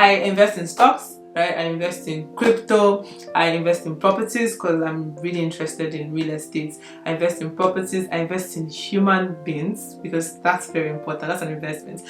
I invest in stocks, right? I invest in crypto. I invest in properties because I'm really interested in real estate. I invest in properties. I invest in human beings because that's very important. That's an investment.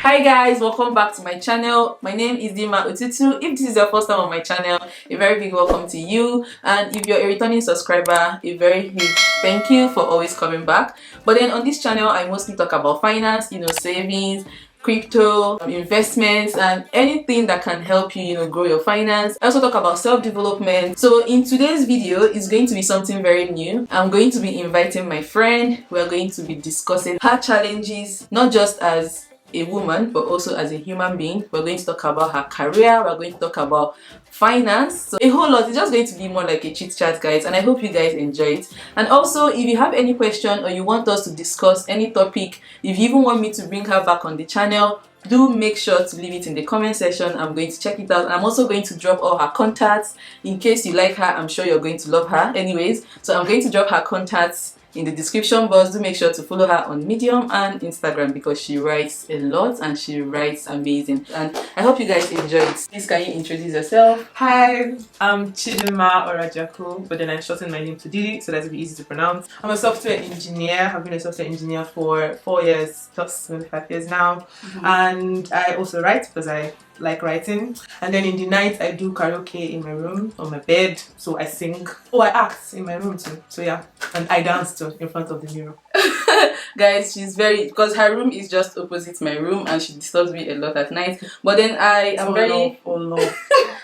Hi guys, welcome back to my channel. My name is Dima Otutu. If this is your first time on my channel, a very big welcome to you, and if you're a returning subscriber, a very big thank you for always coming back. But then on this channel I mostly talk about finance, savings, crypto, investments, and anything that can help you, grow your finance. I also talk about self-development. So in today's video, it's going to be something very new. I'm going to be inviting my friend. We're going to be discussing her challenges, not just as a woman but also as a human being. We're going to talk about her career, we're going to talk about finance, so a whole lot. It's just going to be more like a chit chat, guys, and I hope you guys enjoy it. And also, if you have any question or you want us to discuss any topic, if you even want me to bring her back on the channel, do make sure to leave it in the comment section. I'm going to check it out, and I'm also going to drop all her contacts in case you like her. I'm sure you're going to love her anyways, so I'm going to drop her contacts in the description box. Do make sure to follow her on Medium and Instagram because she writes a lot and she writes amazing, and I hope you guys enjoy it. Please, can you introduce yourself? Hi, I'm Chidima Orajaku, but then I shortened my name to Didi so that it'll be easy to pronounce. I'm a software engineer. I've been a software engineer for 4 years plus, maybe 5 years now. And I also write because I like writing. And then in the night I do karaoke in my room, on my bed, so I sing. Oh, I act in my room too, so yeah. And I dance too in front of the mirror. Guys, she's because her room is just opposite my room and she disturbs me a lot at night. But then I am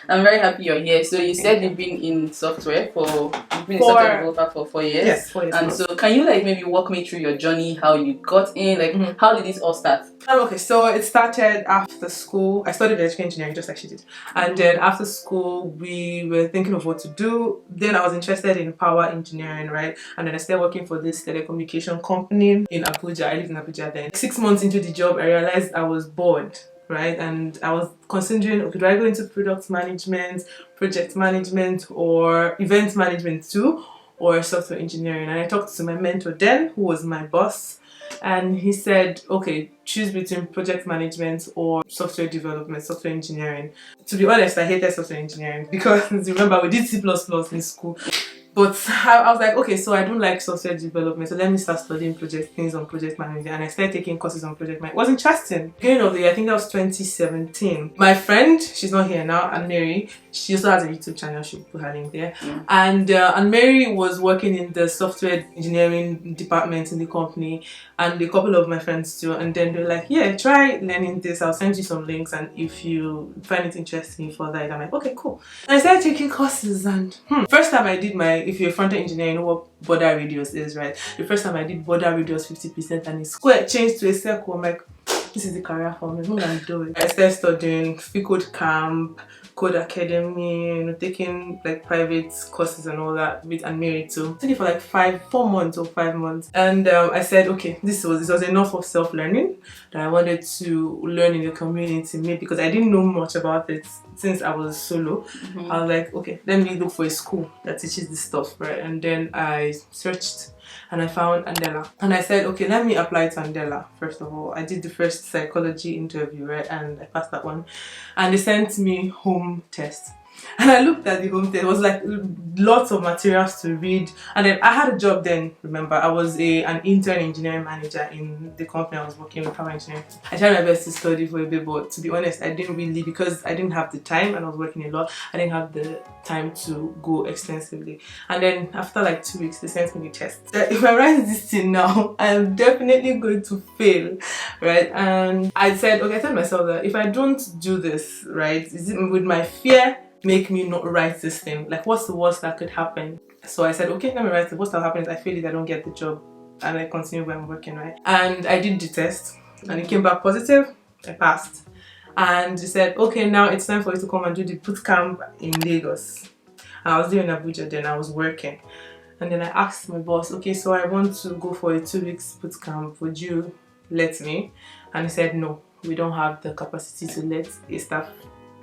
I'm very happy you're here. So you said you've been in software you've been a software developer for 4 years. Yes, 4 years. And so can you maybe walk me through your journey, how you got in, how did this all start? Okay, so it started after school. I studied electrical engineering just like she did. And then after school, we were thinking of what to do. Then I was interested in power engineering, right? And then I started working for this telecommunication company in Abuja. I lived in Abuja then. 6 months into the job, I realized I was bored, right? And I was considering, okay, do I go into product management, project management, or event management too, or software engineering? And I talked to my mentor then, who was my boss. And he said, okay, choose between project management or software development, software engineering. To be honest, I hated software engineering because remember we did C++ in school. But I was like, okay, so I don't like software development, so let me start studying things on project management. And I started taking courses on project management. It was interesting. Beginning of the year, I think that was 2017. My friend, she's not here now, Anne-Mary, she also has a YouTube channel, she'll put her link there. And Anne-Mary was working in the software engineering department in the company, and a couple of my friends too. And then they're like, yeah, try learning this, I'll send you some links, and if you find it interesting for that, I'm like, okay, cool. And I started taking courses, and first time I did if you're a front-end engineer, you know what border radius is, right? The first time I did border radius 50% and a square changed to a circle. I'm like, this is the career for me, I'm gonna do it. I started studying Free Code Camp, Code Academy, taking like private courses and all that with Anne-Mary too. I took it for like 4 months or 5 months, and I said, okay, this was enough of self-learning that I wanted to learn in the community, maybe because I didn't know much about it since I was solo. I was like, okay, let me look for a school that teaches this stuff, right? And then I searched and I found Andela, and I said, okay, let me apply to Andela. First of all, I did the first psychology interview, right, and I passed that one, and they sent me home test. And I looked at the home test. It was like lots of materials to read. And then I had a job then, remember. I was an intern engineering manager in the company I was working with, power engineering. I tried my best to study for a bit, but to be honest, I didn't really, because I didn't have the time and I was working a lot. I didn't have the time to go extensively. And then after like 2 weeks, they sent me the test. If I write this thing now, I'm definitely going to fail, right? And I said, okay, I told myself that if I don't do this, right, is it with my fear make me not write this thing? Like, what's the worst that could happen? So I said, okay, let me write it. What's that happen is I fail it, I don't get the job, and I continue where I'm working, right? And I did the test and it came back positive. I passed, and they said, okay, now it's time for you to come and do the boot camp in Lagos. And I was doing Abuja then, I was working. And then I asked my boss, okay, so I want to go for a 2 weeks boot camp, would you let me? And he said, no, we don't have the capacity to let a staff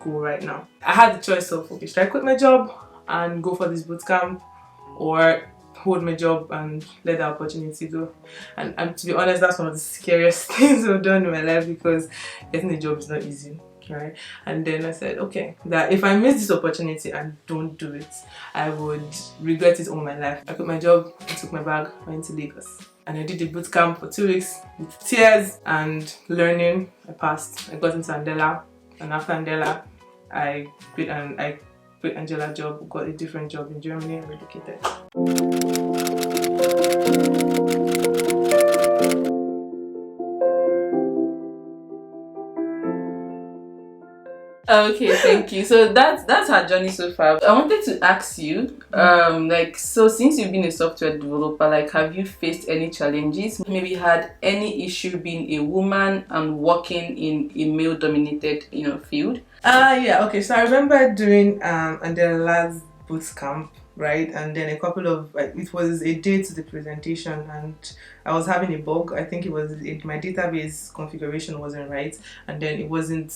go right now. I had the choice of, okay, should I quit my job and go for this boot camp, or hold my job and let the opportunity go. And to be honest, that's one of the scariest things I've done in my life, because getting a job is not easy, right? And then I said, okay, that if I miss this opportunity and don't do it, I would regret it all my life. I quit my job, I took my bag, went to Lagos. And I did the boot camp for 2 weeks with tears and learning. I passed. I got into Andela, and after Andela, I quit Angela's job, got a different job in Germany, and relocated. Okay, thank you. So that's our journey so far. I wanted to ask you, like, so since you've been a software developer, like, have you faced any challenges? Maybe had any issue being a woman and working in a male-dominated, field? Yeah. Okay. So I remember doing Andela's boot camp, right? And then a couple of it was a day to the presentation, and I was having a bug. I think my database configuration wasn't right, and then it wasn't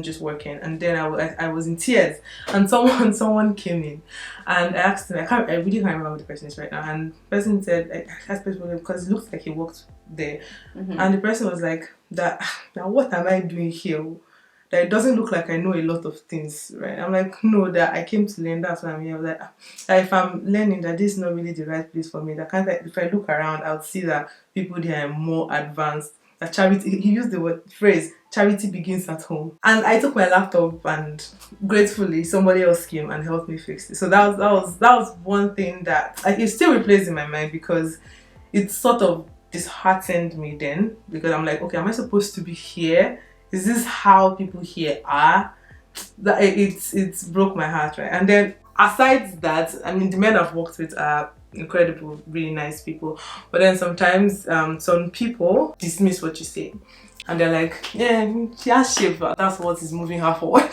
just working. And then I was in tears, and someone came in, and I asked him. I really can't remember what the person is right now. And the person said, I asked person because it looked like he worked there, and the person was like, "That now what am I doing here? That it doesn't look like I know a lot of things," right? I'm like, no, that I came to learn, that's why I'm here. I was like, if I'm learning that this is not really the right place for me, if I look around, I'll see that people there are more advanced. That charity, he used the phrase, charity begins at home. And I took my laptop, and gratefully somebody else came and helped me fix it. So that was one thing that it still replays in my mind, because it sort of disheartened me then, because I'm like, okay, am I supposed to be here? Is this how people here are? That it broke my heart, right? And then aside that, I mean, the men I've worked with are incredible, really nice people. But then sometimes some people dismiss what you say, and they're like, yeah, she has shape, but that's what is moving her forward.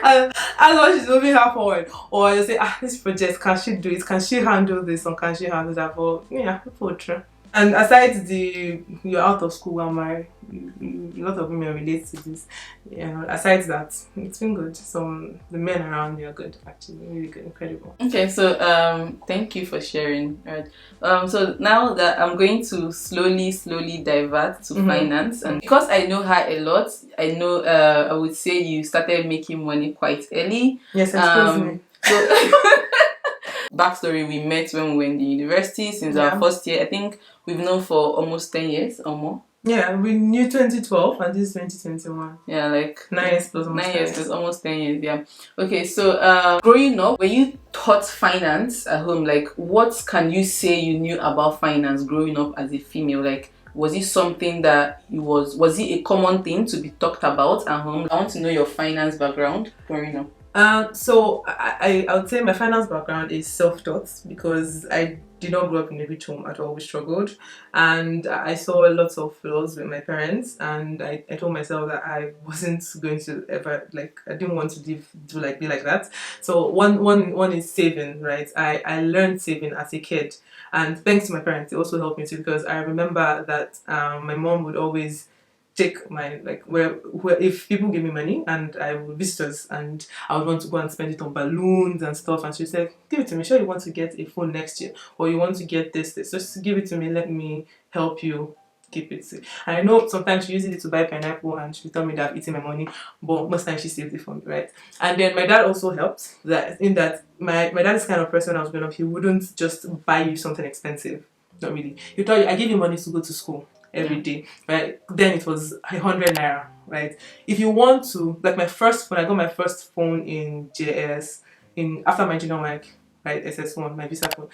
And that's what she's moving her forward. Or you say, this project, can she do it? Can she handle this? Or can she handle that? But yeah, people try. And aside you're out of school, I'm married, a lot of women relate to this. Yeah, aside that, it's been good. So the men around me are good, actually, really good, incredible. Okay, so thank you for sharing. Right. So now that I'm going to slowly divert to finance, and because I know her a lot, I know I would say you started making money quite early. Yes, excuse me. So backstory: we met when we were in the university. Since our first year, I think we've known for almost 10 years or more. Yeah, we knew 2012 and this is 2021. Yeah, like 9 years plus almost 9 years plus almost 10 years. Yeah. Okay, so growing up, were you taught finance at home? Like, what can you say you knew about finance growing up as a female? Like, was it something that was it a common thing to be talked about at home? I want to know your finance background growing up. So I would say my finance background is self-taught, because I did not grow up in a rich home at all. We struggled, and I saw lots of flaws with my parents, and I told myself that I wasn't going to ever, like, I didn't want to be like that. So one is saving, right? I learned saving as a kid, and thanks to my parents, it also helped me too, because I remember that my mom would always take my, like, where if people give me money and I would visitors and I would want to go and spend it on balloons and stuff, and she said, give it to me, sure you want to get a phone next year, or you want to get this, just give it to me, let me help you keep it. And I know sometimes she uses it to buy pineapple, and she tell me that I've eaten my money, but most times she saved it for me, right? And then my dad also helped, that in that my dad is kind of person when I was growing up, he wouldn't just buy you something expensive, not really. He'll tell you, I give you money to go to school every day, right? Then it was 100 naira, right? If you want to, like, my first phone, I got my first phone in JS after my junior mic, right? SS1, my visa phone,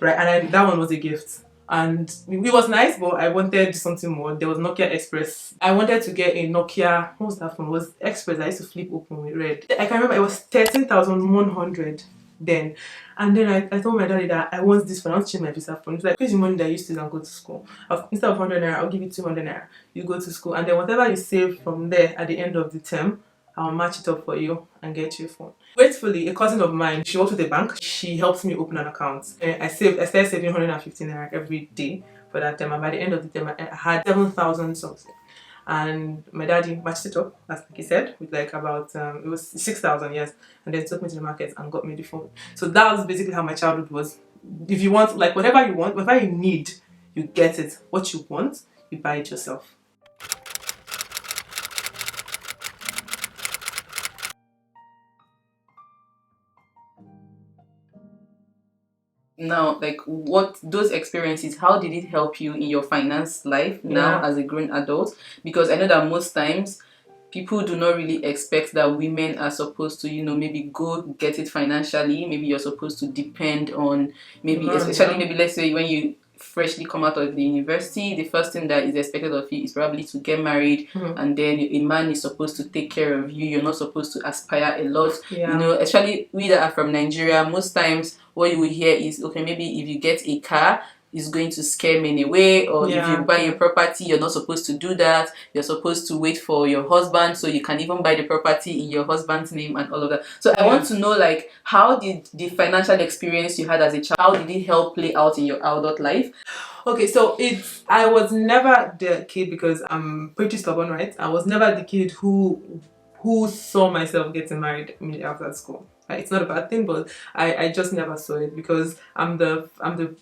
right? And that one was a gift, and it was nice, but I wanted something more. There was Nokia Express. I wanted to get a Nokia. What was that phone? It was Express. I used to flip open with red. I can remember it was 13,100 then. And then I told my daddy that I want this phone, I want to change my visa phone. He's like, here's the money that I used to and go to school. Instead of 100 naira, I'll give you 200 naira. You go to school, and then whatever you save from there at the end of the term, I'll match it up for you and get you a phone. Gratefully, a cousin of mine, she works with a bank. She helped me open an account. I started saving 150 naira every day for that term, and by the end of the term, I had 7,000 something. and my daddy matched it up, as he said, with like about it was 6,000, yes, and then took me to the market and got me the phone. So that was basically how my childhood was. If you want, like, whatever you want, whatever you need, you get it. What you want, you buy it yourself. Now, like, what those experiences, how did it help you in your finance life now as a grown adult? Because I know that most times people do not really expect that women are supposed to, maybe go get it financially. Maybe you're supposed to depend on, maybe especially maybe let's say when you freshly come out of the university, the first thing that is expected of you is probably to get married, and then a man is supposed to take care of you. You're not supposed to aspire a lot. Especially we that are from Nigeria, most times what you will hear is, okay, maybe if you get a car, it's going to scare men away, or if you buy a property, you're not supposed to do that. You're supposed to wait for your husband so you can even buy the property in your husband's name and all of that. So I want to know, like, how did the financial experience you had as a child, how did it help play out in your adult life? Okay, so I was never the kid, because I'm pretty stubborn, right? I was never the kid who saw myself getting married immediately after school. It's not a bad thing, but I just never saw it, because I'm the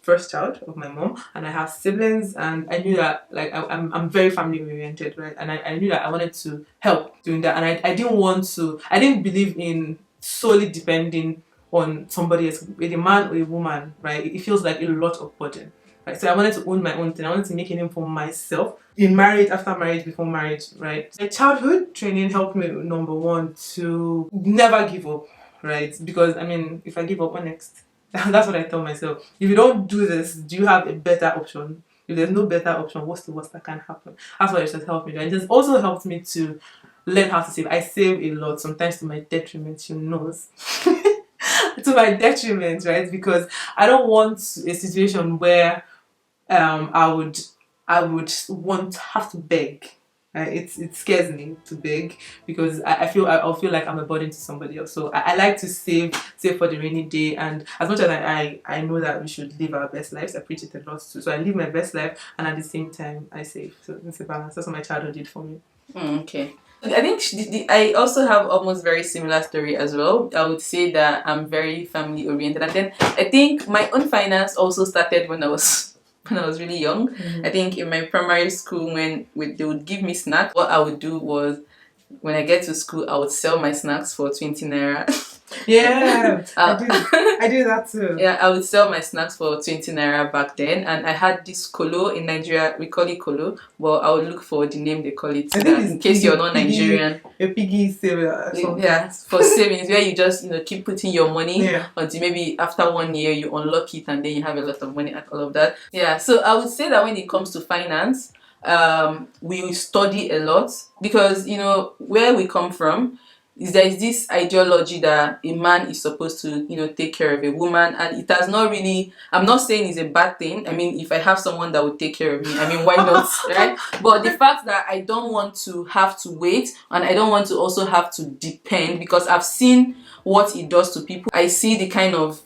first child of my mom, and I have siblings, and I knew that, like, I'm very family oriented, right? And I knew that I wanted to help doing that, and I didn't believe in solely depending on somebody else, with a man or a woman, right? It feels like a lot of burden. Right, so I wanted to own my own thing. I wanted to make a name for myself, in marriage, after marriage, before marriage, right? My childhood training helped me, number one, to never give up, right? Because, I mean, if I give up, what next? That's what I tell myself. If you don't do this, do you have a better option? If there's no better option, what's the worst that can happen? That's what it just helped me do. And it has also helped me to learn how to save. I save a lot, sometimes to my detriment, she knows. To my detriment, right? Because I don't want a situation where I would have to beg. It scares me to beg, because I'll feel like I'm a burden to somebody else. So I like to save for the rainy day. And as much as I know that we should live our best lives, I preach it a lot too. So I live my best life, and at the same time I save. So it's a balance. That's what my childhood did for me. Okay. I think I also have almost very similar story as well. I would say that I'm very family oriented, and then I think my own finance also started when I was really young. I think in my primary school, when they would give me snacks, what I would do was, when I get to school, I would sell my snacks for 20 naira. Yeah, I do that too. Yeah, I would sell my snacks for 20 naira back then, and I had this kolo in Nigeria. We call it kolo, but I would look for the name they call it, in case you're not Nigerian. A piggy saver. Yeah, for savings, where you just keep putting your money until maybe after 1 year you unlock it, and then you have a lot of money and all of that. Yeah, so I would say that when it comes to finance, we study a lot, because where we come from, there is this ideology that a man is supposed to take care of a woman, and it has not really, I'm not saying it's a bad thing. I mean, if I have someone that would take care of me, I mean, why not? Right? But the fact that I don't want to have to wait, and I don't want to also have to depend, because I've seen what it does to people. I see the kind of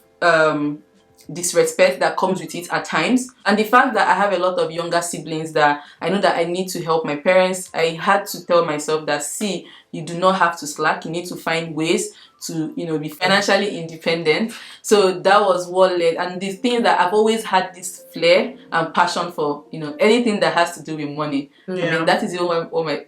disrespect that comes with it at times, and the fact that I have a lot of younger siblings that I know that I need to help my parents. I had to tell myself that, see, you do not have to slack. You need to find ways to be financially independent. So that was what led, and the thing that I've always had this flair and passion for, anything that has to do with money. I mean, that is what my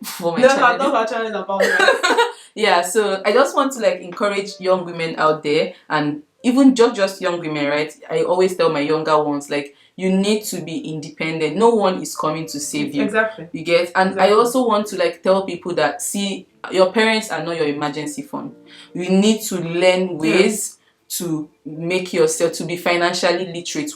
channel is about. Right? Yeah, so I just want to encourage young women out there, and even just young women, right? I always tell my younger ones, you need to be independent. No one is coming to save you. Exactly. You get? And I also want to tell people that, see, your parents are not your emergency fund. You need to learn ways to make yourself to be financially literate,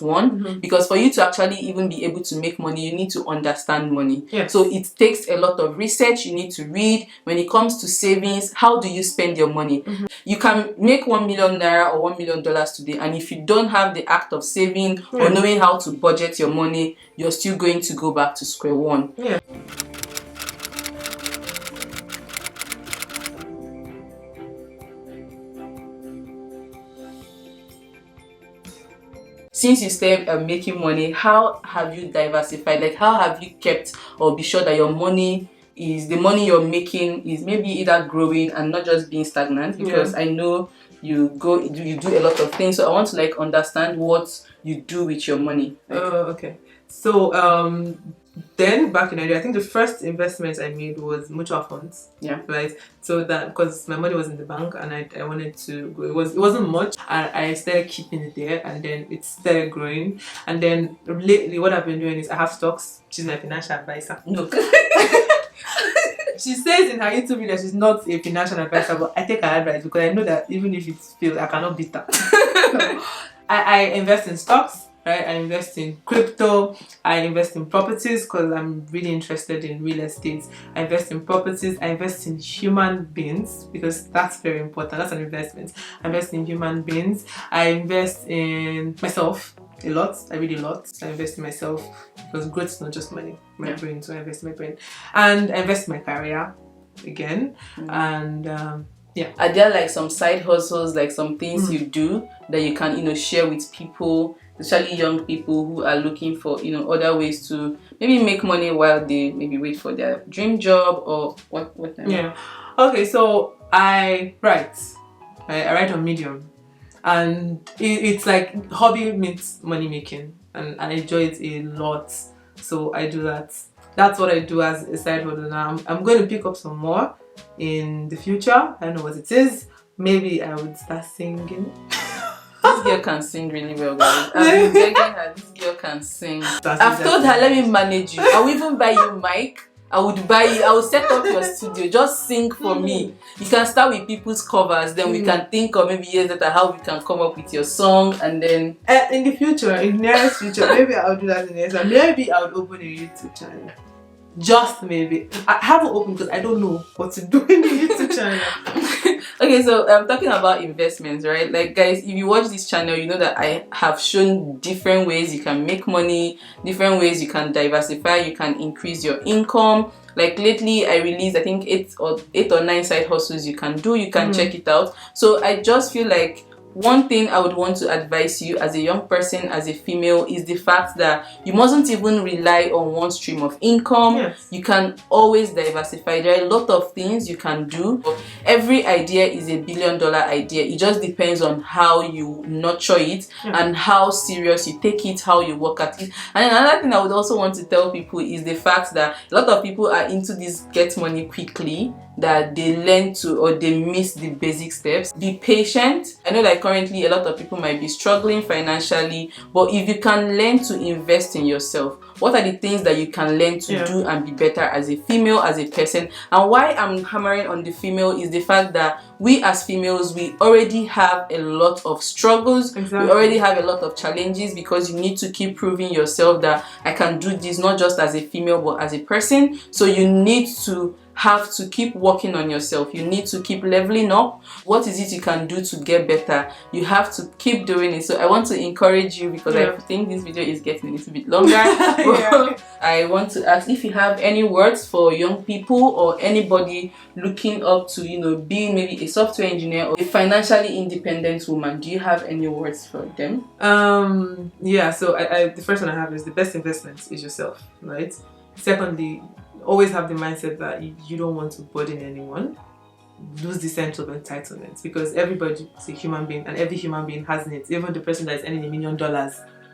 because for you to actually even be able to make money, you need to understand money. So it takes a lot of research. You need to read. When it comes to savings, how do you spend your money? You can make 1 million naira or $1 million today, and if you don't have the act of saving or knowing how to budget your money, you're still going to go back to square one. Since you started making money, how have you diversified? How have you kept or be sure that your money is the money you're making is maybe either growing and not just being stagnant, because I know you do a lot of things, so I want to like understand what you do with your money. Okay. So then back in Nigeria, I think the first investment I made was mutual funds. Yeah. Right. So that because my money was in the bank and I wanted to go. It wasn't much. I started keeping it there, and then it started growing. And then lately, what I've been doing is I have stocks. She's my financial advisor. No. She says in her YouTube video she's not a financial advisor, but I take her advice because I know that even if it fails, I cannot beat her. I invest in stocks. Right, I invest in crypto, I invest in properties because I'm really interested in real estate. I invest in properties, I invest in human beings because that's very important. That's an investment. I invest in human beings. I invest in myself a lot. I read a lot. I invest in myself because growth is not just money, my brain. So I invest in my brain. And I invest in my career again. And are there like some side hustles, like some things you do that you can share with people, especially young people who are looking for other ways to maybe make money while they maybe wait for their dream job or what? Okay, so I write on Medium, and it's like hobby meets money making, and I enjoy it a lot. So I do that. That's what I do as a side hustle now. I'm going to pick up some more in the future. I don't know what it is. Maybe I would start singing. This girl can sing really well, guys. I've been begging her. This girl can sing. I've told her, let me manage you. I will even buy you mic. I will set up your studio. Just sing for me. You can start with people's covers. Then we can think of maybe years later how we can come up with your song, and then in the future, in the nearest future, maybe I'll do that in the next one. Maybe I would open a YouTube channel. Just maybe. I haven't opened because I don't know what to do in the YouTube channel. Okay, so I'm talking about investments, right? Like, guys, if you watch this channel, you know that I have shown different ways you can make money, different ways you can diversify, you can increase your income. Like lately, I released I think 8 or 9 side hustles you can do. You can check it out. So I just feel like one thing I would want to advise you as a young person, as a female, is the fact that you mustn't even rely on one stream of income. Yes. You can always diversify. There are a lot of things you can do. Every idea is a $1 billion idea. It just depends on how you nurture it and how serious you take it, how you work at it. And another thing I would also want to tell people is the fact that a lot of people are into this get money quickly, that they learn to or they miss the basic steps. Be patient. I know that currently a lot of people might be struggling financially, but if you can learn to invest in yourself, what are the things that you can learn to do and be better as a female, as a person? And why I'm hammering on the female is the fact that we as females, we already have a lot of struggles. Exactly. We already have a lot of challenges because you need to keep proving yourself that I can do this, not just as a female but as a person. So you need to have to keep working on yourself. You need to keep leveling up. What is it you can do to get better? You have to keep doing it. So I want to encourage you, because I think this video is getting a little bit longer. I want to ask if you have any words for young people or anybody looking up to being maybe a software engineer or a financially independent woman. Do you have any words for them? Yeah, so I the first one I have is the best investment is yourself, right? Secondly, always have the mindset that you don't want to burden anyone. Lose the sense of entitlement, because everybody is a human being and every human being has needs. Even the person that is earning $1 million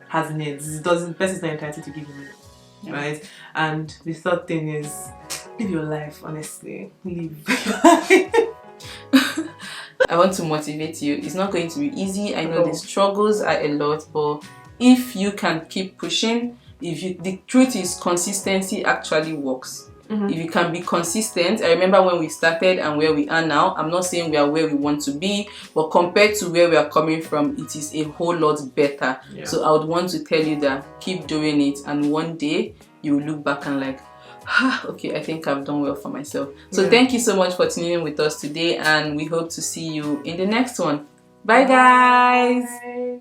has needs. The person is not entitled to give you money, right? And the third thing is live your life, honestly. Live your life. I want to motivate you. It's not going to be easy. I know the struggles are a lot, but if you can keep pushing, the truth is consistency actually works. If you can be consistent. I remember when we started and where we are now. I'm not saying we are where we want to be, but compared to where we are coming from, it is a whole lot better. So I would want to tell you that keep doing it, and one day you will look back and like, okay, I think I've done well for myself. So thank you so much for tuning in with us today, and we hope to see you in the next one. Bye guys.